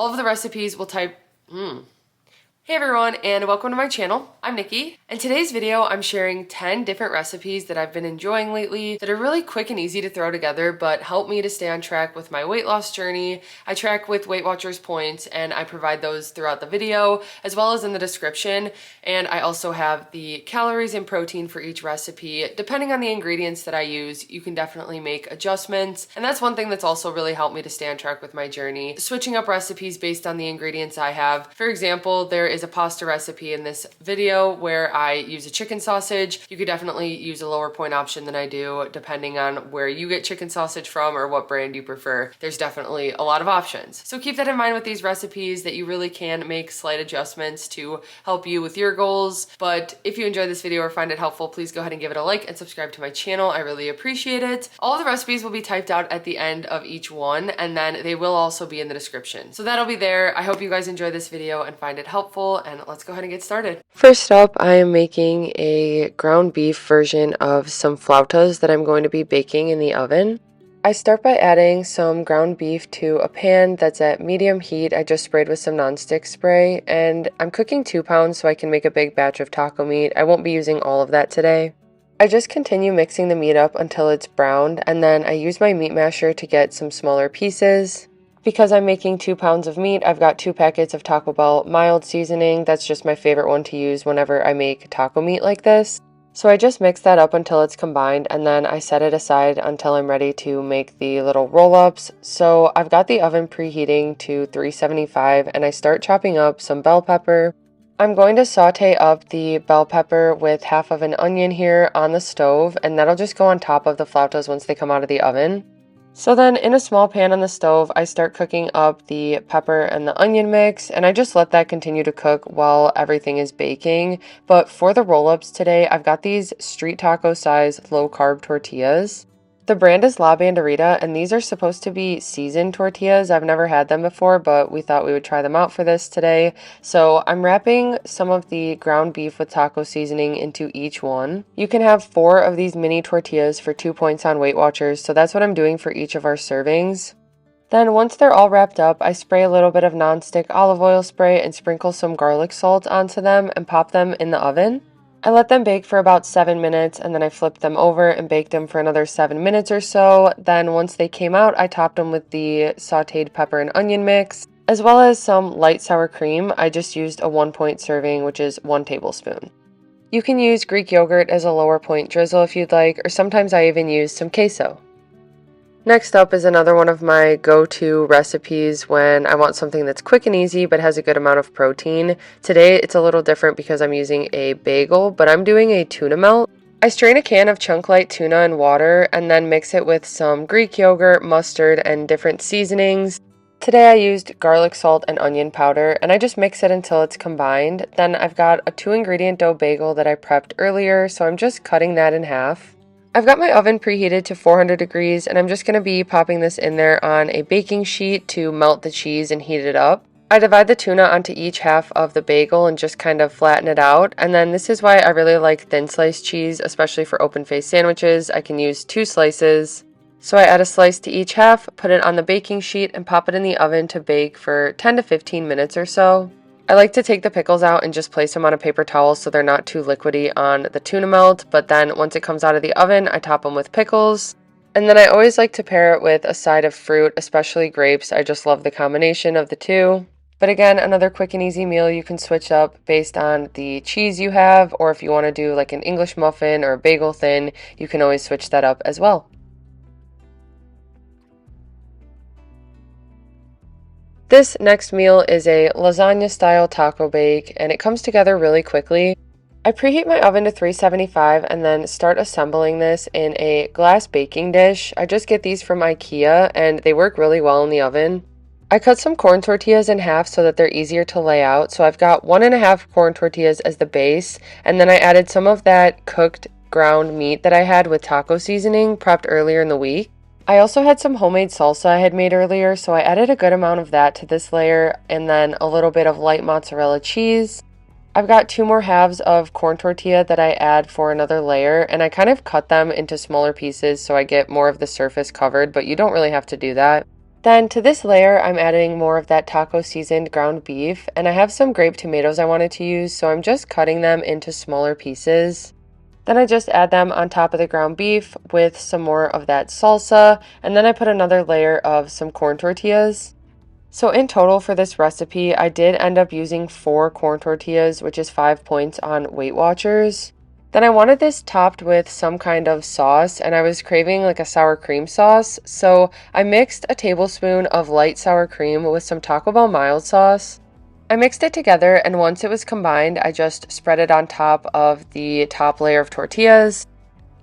All of the recipes will type, Hey everyone, and welcome to my channel. I'm Nikki, and today's video I'm sharing 10 different recipes that I've been enjoying lately that are really quick and easy to throw together but help me to stay on track with my weight loss journey. I track with WeightWatchers points and I provide those throughout the video as well as in the description, and I also have the calories and protein for each recipe. Depending on the ingredients that I use, you can definitely make adjustments, and that's one thing that's also really helped me to stay on track with my journey. Switching up recipes based on the ingredients I have. For example, there is a pasta recipe in this video where I use a chicken sausage. You could definitely use a lower point option than I do depending on where you get chicken sausage from or what brand you prefer. There's definitely a lot of options. So keep that in mind with these recipes, that you really can make slight adjustments to help you with your goals. But if you enjoyed this video or find it helpful, please go ahead and give it a like and subscribe to my channel. I really appreciate it. All of the recipes will be typed out at the end of each one, and then they will also be in the description. So that'll be there. I hope you guys enjoy this video and find it helpful, and let's go ahead and get started. First up, I am making a ground beef version of some flautas that I'm going to be baking in the oven. I start by adding some ground beef to a pan that's at medium heat. I just sprayed with some nonstick spray, and I'm cooking 2 pounds so I can make a big batch of taco meat. I won't be using all of that today. I just continue mixing the meat up until it's browned, and then I use my meat masher to get some smaller pieces. Because I'm making 2 pounds of meat, I've got 2 packets of Taco Bell mild seasoning. That's just my favorite one to use whenever I make taco meat like this. So I just mix that up until it's combined, and then I set it aside until I'm ready to make the little roll-ups. So I've got the oven preheating to 375, and I start chopping up some bell pepper. I'm going to saute up the bell pepper with half of an onion here on the stove, and that'll just go on top of the flautas once they come out of the oven. So then in a small pan on the stove, I start cooking up the pepper and the onion mix, and I just let that continue to cook while everything is baking. But for the roll-ups today, I've got these street taco size low-carb tortillas. The brand is La Banderita, and these are supposed to be seasoned tortillas. I've never had them before, but we thought we would try them out for this today. So I'm wrapping some of the ground beef with taco seasoning into each one. You can have 4 of these mini tortillas for 2 points on WeightWatchers, so that's what I'm doing for each of our servings. Then once they're all wrapped up, I spray a little bit of nonstick olive oil spray and sprinkle some garlic salt onto them and pop them in the oven. I let them bake for about 7 minutes, and then I flipped them over and baked them for another 7 minutes or so. Then once they came out, I topped them with the sauteed pepper and onion mix, as well as some light sour cream. I just used a 1 point serving, which is 1 tablespoon. You can use Greek yogurt as a lower point drizzle if you'd like, or sometimes I even use some queso. Next up is another one of my go-to recipes when I want something that's quick and easy but has a good amount of protein. Today it's a little different because I'm using a bagel, but I'm doing a tuna melt. I strain a can of chunk light tuna in water and then mix it with some Greek yogurt, mustard, and different seasonings. Today I used garlic salt and onion powder, and I just mix it until it's combined. Then I've got a 2-ingredient dough bagel that I prepped earlier, so I'm just cutting that in half. I've got my oven preheated to 400 degrees, and I'm just going to be popping this in there on a baking sheet to melt the cheese and heat it up. I divide the tuna onto each half of the bagel and just kind of flatten it out. And then this is why I really like thin sliced cheese, especially for open-faced sandwiches. I can use 2 slices. So I add a slice to each half, put it on the baking sheet, and pop it in the oven to bake for 10 to 15 minutes or so. I like to take the pickles out and just place them on a paper towel so they're not too liquidy on the tuna melt, but then once it comes out of the oven, I top them with pickles. And then I always like to pair it with a side of fruit, especially grapes. I just love the combination of the two. But again, another quick and easy meal you can switch up based on the cheese you have, or if you want to do like an English muffin or a bagel thin, you can always switch that up as well. This next meal is a lasagna style taco bake, and it comes together really quickly. I preheat my oven to 375 and then start assembling this in a glass baking dish. I just get these from IKEA and they work really well in the oven. I cut some corn tortillas in half so that they're easier to lay out. So I've got 1.5 corn tortillas as the base, and then I added some of that cooked ground meat that I had with taco seasoning prepped earlier in the week. I also had some homemade salsa I had made earlier, so I added a good amount of that to this layer, and then a little bit of light mozzarella cheese. I've got 2 more halves of corn tortilla that I add for another layer, and I kind of cut them into smaller pieces so I get more of the surface covered, but you don't really have to do that. Then to this layer, I'm adding more of that taco seasoned ground beef, and I have some grape tomatoes I wanted to use, so I'm just cutting them into smaller pieces. Then I just add them on top of the ground beef with some more of that salsa, and then I put another layer of some corn tortillas. So in total for this recipe, I did end up using 4 corn tortillas, which is 5 points on WeightWatchers. Then I wanted this topped with some kind of sauce, and I was craving like a sour cream sauce, so I mixed a tablespoon of light sour cream with some Taco Bell mild sauce. I mixed it together, and once it was combined, I just spread it on top of the top layer of tortillas.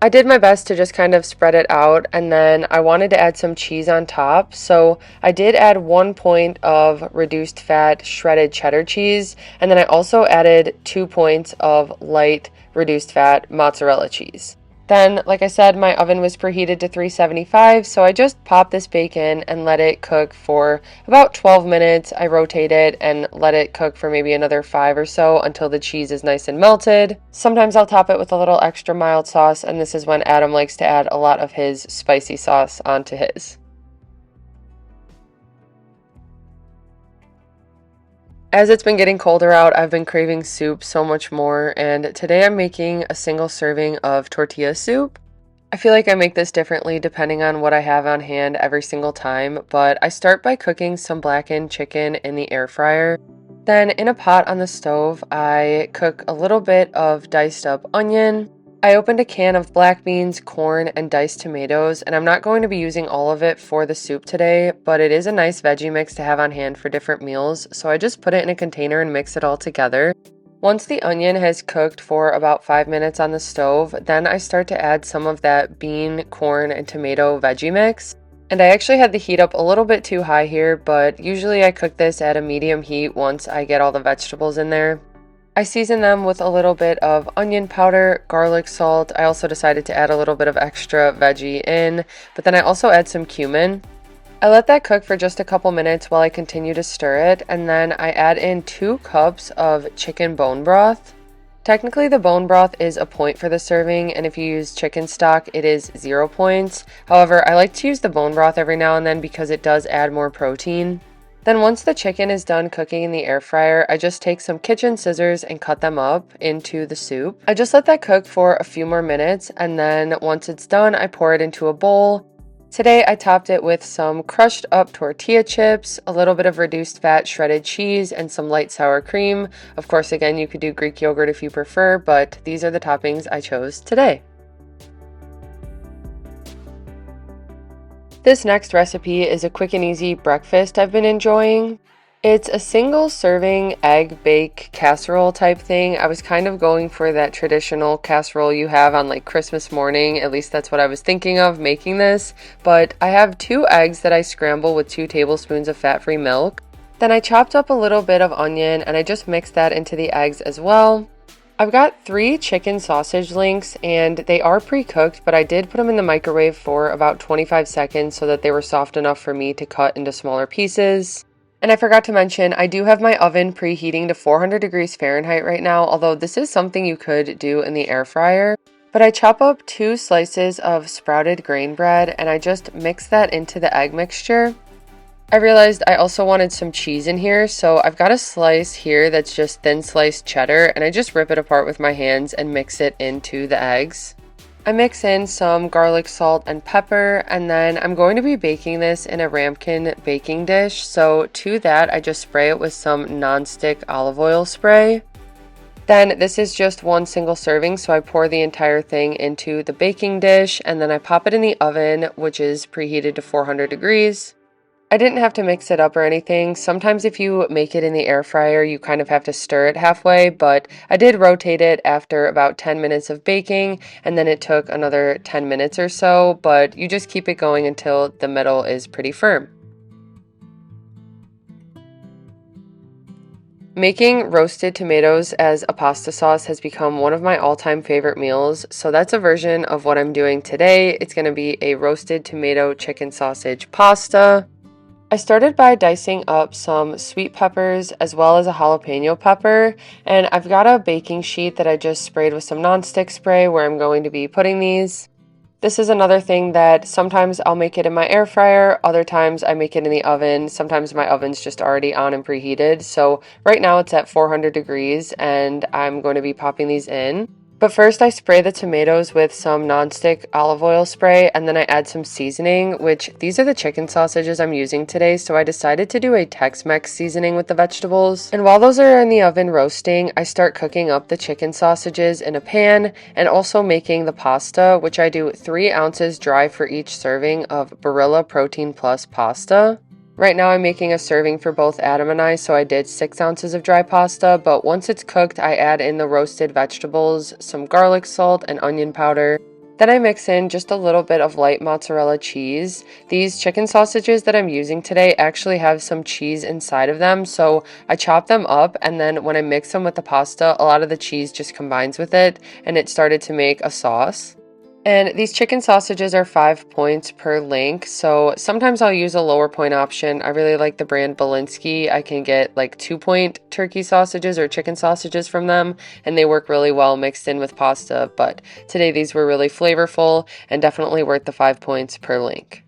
I did my best to just kind of spread it out, and then I wanted to add some cheese on top, so I did add 1 point of reduced fat shredded cheddar cheese, and then I also added 2 points of light reduced fat mozzarella cheese. Then, like I said, my oven was preheated to 375, so I just popped this bacon and let it cook for about 12 minutes. I rotate it and let it cook for maybe another 5 or so until the cheese is nice and melted. Sometimes I'll top it with a little extra mild sauce, and this is when Adam likes to add a lot of his spicy sauce onto his. As it's been getting colder out, I've been craving soup so much more, and today I'm making a single serving of tortilla soup. I feel like I make this differently depending on what I have on hand every single time, but I start by cooking some blackened chicken in the air fryer. Then in a pot on the stove, I cook a little bit of diced up onion. I opened a can of black beans, corn, and diced tomatoes, and I'm not going to be using all of it for the soup today, but it is a nice veggie mix to have on hand for different meals, so I just put it in a container and mix it all together. Once the onion has cooked for about 5 minutes on the stove, then I start to add some of that bean, corn, and tomato veggie mix. And I actually had the heat up a little bit too high here, but usually I cook this at a medium heat once I get all the vegetables in there. I season them with a little bit of onion powder, garlic salt. I also decided to add a little bit of extra veggie in, but then I also add some cumin. I let that cook for just a couple minutes while I continue to stir it, and then I add in 2 cups of chicken bone broth. Technically, the bone broth is a point for the serving, and if you use chicken stock, it is 0 points. However, I like to use the bone broth every now and then because it does add more protein. Then once the chicken is done cooking in the air fryer, I just take some kitchen scissors and cut them up into the soup. I just let that cook for a few more minutes, and then once it's done, I pour it into a bowl. Today I topped it with some crushed up tortilla chips, a little bit of reduced fat shredded cheese, and some light sour cream. Of course, again, you could do Greek yogurt if you prefer, but these are the toppings I chose today. This next recipe is a quick and easy breakfast I've been enjoying. It's a single serving egg bake casserole type thing. I was kind of going for that traditional casserole you have on like Christmas morning. At least that's what I was thinking of making this. But I have 2 eggs that I scramble with 2 tablespoons of fat-free milk. Then I chopped up a little bit of onion and I just mixed that into the eggs as well. I've got 3 chicken sausage links, and they are pre-cooked, but I did put them in the microwave for about 25 seconds so that they were soft enough for me to cut into smaller pieces. And I forgot to mention, I do have my oven preheating to 400 degrees Fahrenheit right now, although this is something you could do in the air fryer. But I chop up 2 slices of sprouted grain bread, and I just mix that into the egg mixture. I realized I also wanted some cheese in here, so I've got a slice here that's just thin sliced cheddar, and I just rip it apart with my hands and mix it into the eggs. I mix in some garlic, salt, and pepper, and then I'm going to be baking this in a ramekin baking dish, so to that I just spray it with some non-stick olive oil spray. Then this is just 1 single serving, so I pour the entire thing into the baking dish, and then I pop it in the oven, which is preheated to 400 degrees. I didn't have to mix it up or anything. Sometimes if you make it in the air fryer, you kind of have to stir it halfway, but I did rotate it after about 10 minutes of baking, and then it took another 10 minutes or so, but you just keep it going until the middle is pretty firm. Making roasted tomatoes as a pasta sauce has become one of my all-time favorite meals, so that's a version of what I'm doing today. It's going to be a roasted tomato chicken sausage pasta. I started by dicing up some sweet peppers as well as a jalapeno pepper, and I've got a baking sheet that I just sprayed with some nonstick spray where I'm going to be putting these. This is another thing that sometimes I'll make it in my air fryer, other times I make it in the oven. Sometimes my oven's just already on and preheated. So right now it's at 400 degrees and I'm going to be popping these in. But first I spray the tomatoes with some nonstick olive oil spray and then I add some seasoning, which these are the chicken sausages I'm using today, so I decided to do a Tex-Mex seasoning with the vegetables. And while those are in the oven roasting, I start cooking up the chicken sausages in a pan and also making the pasta, which I do 3 ounces dry for each serving of Barilla Protein Plus pasta. Right now I'm making a serving for both Adam and I, so I did 6 ounces of dry pasta, but once it's cooked, I add in the roasted vegetables, some garlic salt, and onion powder. Then I mix in just a little bit of light mozzarella cheese. These chicken sausages that I'm using today actually have some cheese inside of them, so I chop them up, and then when I mix them with the pasta, a lot of the cheese just combines with it, and it started to make a sauce. And these chicken sausages are 5 points per link, so sometimes I'll use a lower point option. I really like the brand Belinsky. I can get like 2-point turkey sausages or chicken sausages from them, and they work really well mixed in with pasta, but today these were really flavorful and definitely worth the 5 points per link.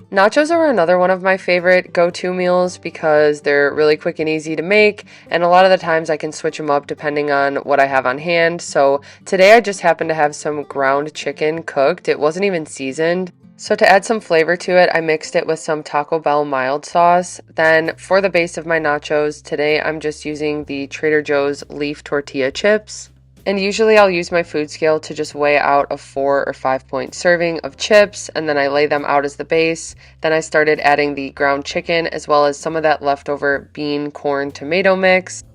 Nachos are another one of my favorite go-to meals because they're really quick and easy to make, and a lot of the times I can switch them up depending on what I have on hand. So today I just happened to have some ground chicken cooked. It wasn't even seasoned. So to add some flavor to it, I mixed it with some Taco Bell mild sauce. Then for the base of my nachos, today I'm just using the Trader Joe's leaf tortilla chips. And usually I'll use my food scale to just weigh out a 4 or 5 point serving of chips, and then I lay them out as the base. Then I started adding the ground chicken as well as some of that leftover bean, corn, tomato mix.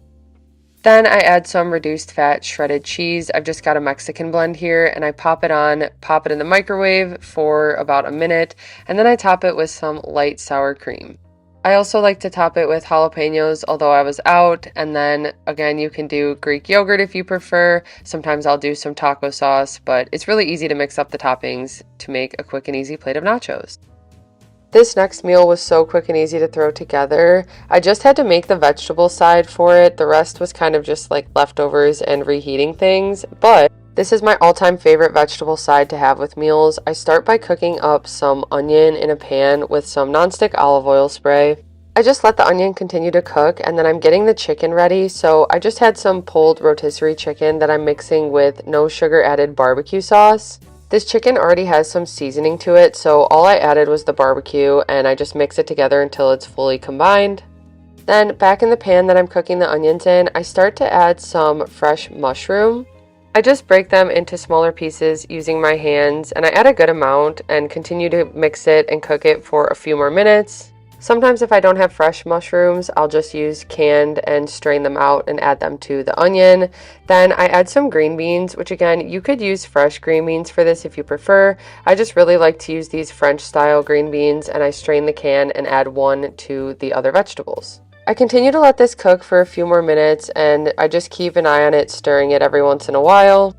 Then I add some reduced fat shredded cheese. I've just got a Mexican blend here, and I pop it in the microwave for about a minute, and then I top it with some light sour cream. I also like to top it with jalapenos, although I was out, and then again you can do Greek yogurt if you prefer. Sometimes I'll do some taco sauce, but it's really easy to mix up the toppings to make a quick and easy plate of nachos. This next meal was so quick and easy to throw together. I just had to make the vegetable side for it. The rest was kind of just like leftovers and reheating things, but this is my all-time favorite vegetable side to have with meals. I start by cooking up some onion in a pan with some nonstick olive oil spray. I just let the onion continue to cook, and then I'm getting the chicken ready. So I just had some pulled rotisserie chicken that I'm mixing with no sugar added barbecue sauce. This chicken already has some seasoning to it, so all I added was the barbecue, and I just mix it together until it's fully combined. Then back in the pan that I'm cooking the onions in, I start to add some fresh mushroom. I just break them into smaller pieces using my hands, and I add a good amount and continue to mix it and cook it for a few more minutes. Sometimes if I don't have fresh mushrooms, I'll just use canned and strain them out and add them to the onion. Then I add some green beans, which again, you could use fresh green beans for this if you prefer. I just really like to use these French style green beans, and I strain the can and add one to the other vegetables. I continue to let this cook for a few more minutes, and I just keep an eye on it, stirring it every once in a while.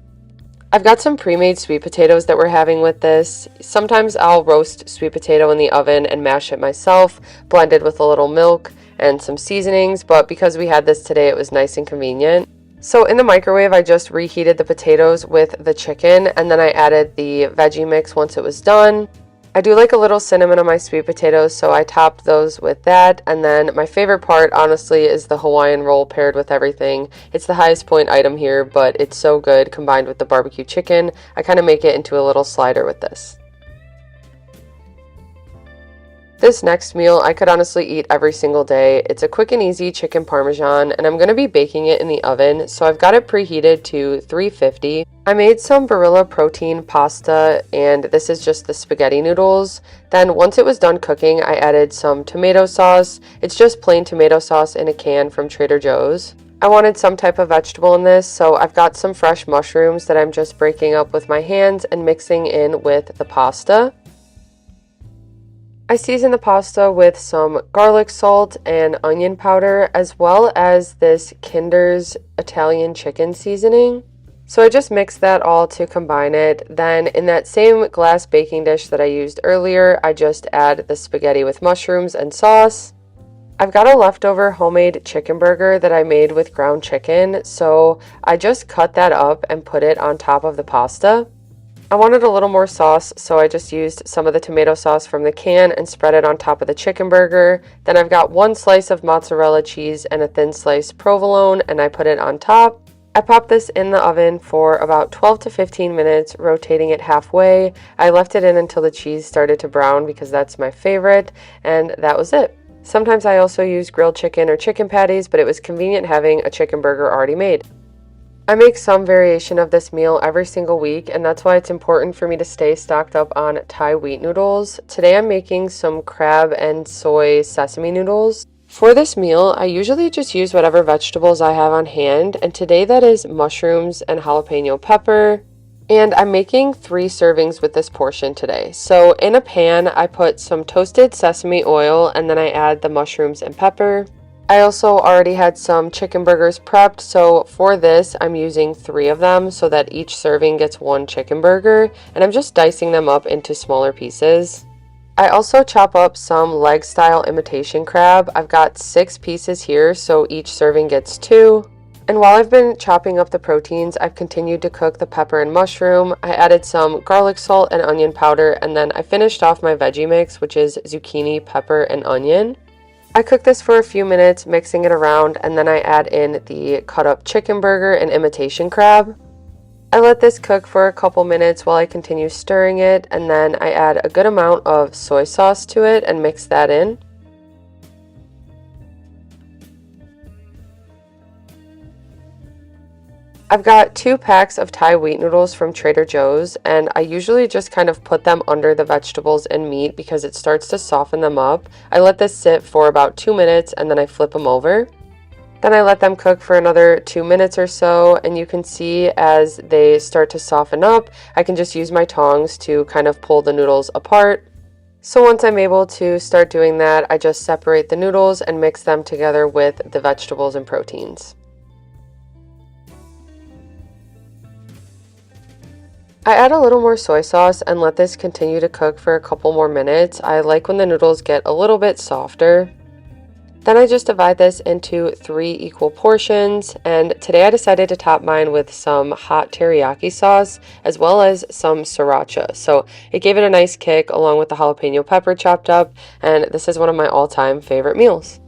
I've got some pre-made sweet potatoes that we're having with this. Sometimes I'll roast sweet potato in the oven and mash it myself, blended with a little milk and some seasonings, but because we had this today, it was nice and convenient. So in the microwave, I just reheated the potatoes with the chicken, and then I added the veggie mix once it was done. I do like a little cinnamon on my sweet potatoes, so I topped those with that. And then my favorite part, honestly, is the Hawaiian roll paired with everything. It's the highest point item here, but it's so good combined with the barbecue chicken. I kind of make it into a little slider with this. This next meal I could honestly eat every single day. It's a quick and easy chicken parmesan, and I'm going to be baking it in the oven, so I've got it preheated to 350. I made some Barilla protein pasta, and this is just the spaghetti noodles. Then once it was done cooking, I added some tomato sauce. It's just plain tomato sauce in a can from Trader Joe's. I wanted some type of vegetable in this, so I've got some fresh mushrooms that I'm just breaking up with my hands and mixing in with the pasta. I season the pasta with some garlic salt and onion powder, as well as this Kinder's Italian chicken seasoning. So I just mix that all to combine it. Then in that same glass baking dish that I used earlier, I just add the spaghetti with mushrooms and sauce. I've got a leftover homemade chicken burger that I made with ground chicken, so I just cut that up and put it on top of the pasta. I wanted a little more sauce, so I just used some of the tomato sauce from the can and spread it on top of the chicken burger. Then I've got one slice of mozzarella cheese and a thin slice provolone, and I put it on top. I popped this in the oven for about 12 to 15 minutes, rotating it halfway. I left it in until the cheese started to brown because that's my favorite, and that was it. Sometimes I also use grilled chicken or chicken patties, but it was convenient having a chicken burger already made. I make some variation of this meal every single week, and that's why it's important for me to stay stocked up on Thai wheat noodles. Today I'm making some crab and soy sesame noodles. For this meal, I usually just use whatever vegetables I have on hand, and today that is mushrooms and jalapeno pepper. And I'm making 3 servings with this portion today. So in a pan, I put some toasted sesame oil, and then I add the mushrooms and pepper. I also already had some chicken burgers prepped, so for this I'm using 3 of them so that each serving gets 1 chicken burger, and I'm just dicing them up into smaller pieces. I also chop up some leg style imitation crab. I've got 6 pieces here, so each serving gets 2. And while I've been chopping up the proteins, I've continued to cook the pepper and mushroom. I added some garlic salt and onion powder, and then I finished off my veggie mix, which is zucchini, pepper, and onion. I cook this for a few minutes, mixing it around, and then I add in the cut up chicken burger and imitation crab. I let this cook for a couple minutes while I continue stirring it, and then I add a good amount of soy sauce to it and mix that in. I've got 2 packs of Thai wheat noodles from Trader Joe's, and I usually just kind of put them under the vegetables and meat because it starts to soften them up. I let this sit for about 2 minutes and then I flip them over. Then I let them cook for another 2 minutes or so, and you can see as they start to soften up, I can just use my tongs to kind of pull the noodles apart. So once I'm able to start doing that, I just separate the noodles and mix them together with the vegetables and proteins. I add a little more soy sauce and let this continue to cook for a couple more minutes. I like when the noodles get a little bit softer. Then I just divide this into 3 equal portions, and today I decided to top mine with some hot teriyaki sauce as well as some sriracha. So it gave it a nice kick along with the jalapeno pepper chopped up, and this is one of my all-time favorite meals.